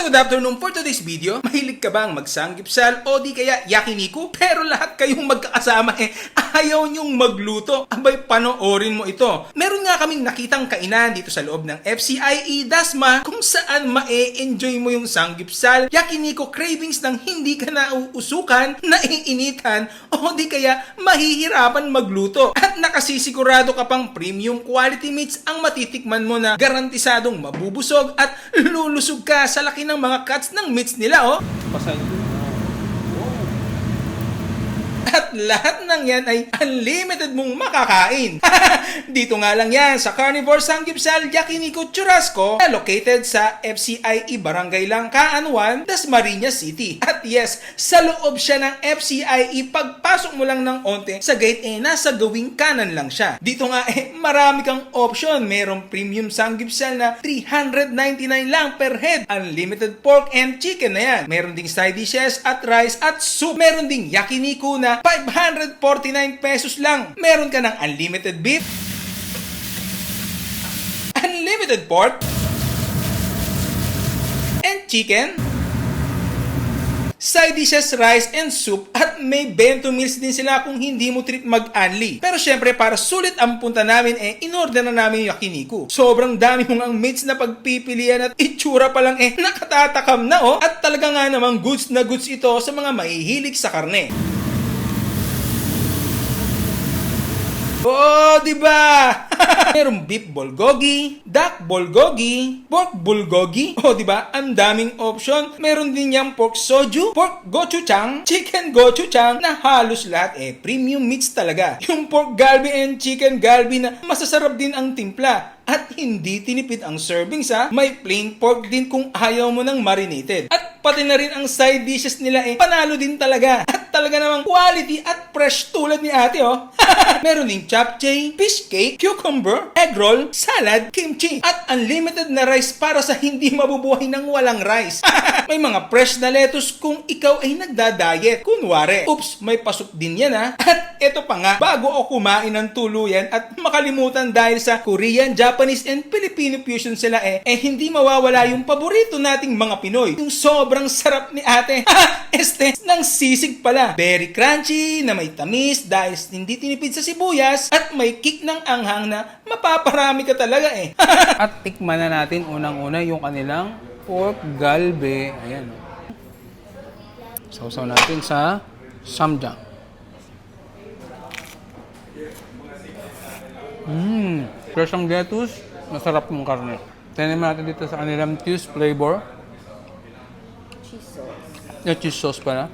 Good afternoon for today's video. Mahilig ka bang magsanggipsal o di kaya yakiniku? Pero lahat kayong magkakasama ayaw nyong magluto. Abay, panoorin mo ito. Meron nga kaming nakitang kainan dito sa loob ng FCIE Dasma kung saan ma-enjoy mo yung sanggipsal, yakiniku cravings nang hindi ka nauusukan, naiinitan o di kaya mahihirapan magluto. At nakasisigurado ka pang premium quality meats ang matitikman mo na garantisadong mabubusog at lulusog ka sa laki ng mga cuts ng meats nila, oh. At lahat ng yan ay unlimited mong makakain. Dito nga lang yan sa Carnivore Sanggipsal Yakiniku Churrasco na located sa FCIE Barangay Langkaan 1, Dasmariñas City. At yes, sa loob siya ng FCIE, pagpasok mo lang ng onte sa gate nasa gawing kanan lang siya. Dito nga marami kang option. Merong premium sanggipsal na 399 lang per head. Unlimited pork and chicken na yan. Meron ding side dishes at rice at soup. Meron ding yakiniku na 549 pesos lang. Meron ka ng unlimited beef, unlimited pork, and chicken, side dishes, rice, and soup, at may bento meals din sila kung hindi mo trip mag-unli. Pero syempre, para sulit ang punta namin, in-order na namin yung yakiniku. Sobrang dami mong ang meats na pagpipilian at itsura pa lang nakatatakam na, oh. At talaga nga namang goods na goods ito sa mga mahihilig sa karne. Oh, diba? Merong beef bulgogi, duck bulgogi, pork bulgogi. Oh, diba? Ang daming option. Meron din yung pork soju, pork gochujang, chicken gochujang na halos lahat premium meats talaga. Yung pork galbi and chicken galbi na masasarap din ang timpla. At hindi tinipid ang servings, ha. May plain pork din kung ayaw mo ng marinated. At pati na rin ang side dishes nila panalo din talaga. At talaga namang quality at fresh tulad ni ate, oh. Meron ding japchae, fish cake, cucumber, egg roll, salad, kimchi, at unlimited na rice para sa hindi mabubuhay ng walang rice. May mga fresh na lettuce kung ikaw ay nagda-diet. Kunwari, oops, may pasok din yan, ha. At eto pa nga, bago ako kumain ng tuluyan at makalimutan dahil sa Korean, Japanese, and Filipino fusion sila hindi mawawala yung paborito nating mga Pinoy. Yung sobrang sarap ni ate. Ng sisig pala. Very crunchy, na may tamis dahil hindi tinipid sa sibuyas at may kick ng anghang na mapaparami ka talaga At tikman na natin unang-una yung kanilang pork galbi. Ayan. Sausaw natin sa samjang. Fresh ang lettuce, masarap yung karne. Tignan natin dito sa kanilang cheese flavor. Cheese sauce. Yung cheese sauce pala.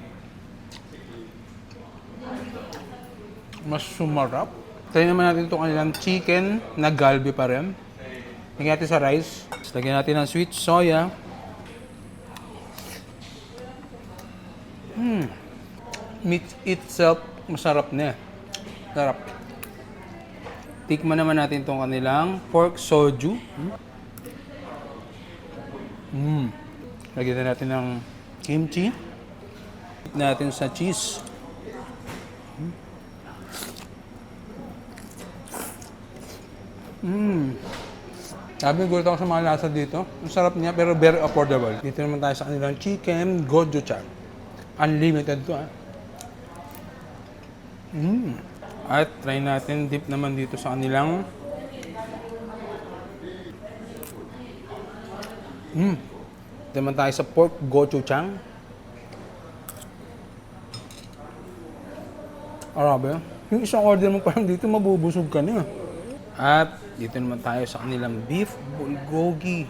Mas sumarap. Tignan naman natin itong kanilang chicken na galbi pa rin. Lagyan natin sa rice. Lagyan natin ng sweet soya. Meat itself, masarap na. Sarap. Tikman naman natin itong kanilang pork soju. Lagyan natin ng kimchi. Lagyan natin sa cheese. Sabi, gulat ako sa mga lasa dito. Ang sarap niya, pero very affordable. Dito naman tayo sa kanilang chicken gochujang. Unlimited to, ha. At try natin dip naman dito sa kanilang Dito naman tayo sa pork gochujang. Arabe. Yung isang order mo parang dito, mabubusog ka na. At dito naman tayo sa kanilang beef bulgogi.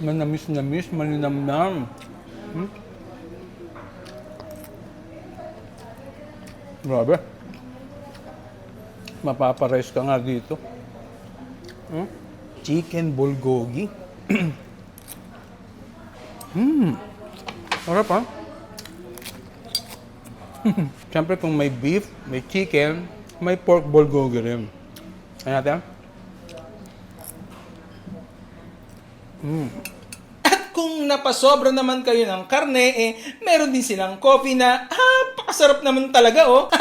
Manamis-namis, malinamnam. Grabe. Mapapares ka nga dito. Chicken bulgogi. Sarap, ha? Siyempre kung may beef, may chicken, may pork bulgogi rin. Ayan natin. At kung napasobra naman kayo ng karne, meron din silang coffee na pakasarap naman talaga, oh.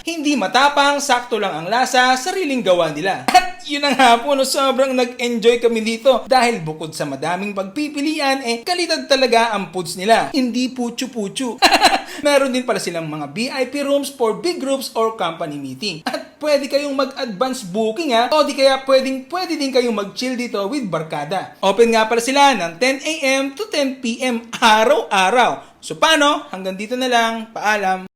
Hindi matapang, sakto lang ang lasa, sariling gawa nila. At At yun na nga po, no, sobrang nag-enjoy kami dito dahil bukod sa madaming pagpipilian, kalidad talaga ang foods nila. Hindi puchu-puchu. Meron din pala silang mga VIP rooms for big groups or company meeting. At pwede kayong mag-advance booking o di kaya pwede din kayong mag-chill dito with barkada. Open nga pala sila ng 10 a.m. to 10 p.m. araw-araw. So paano? Hanggang dito na lang. Paalam.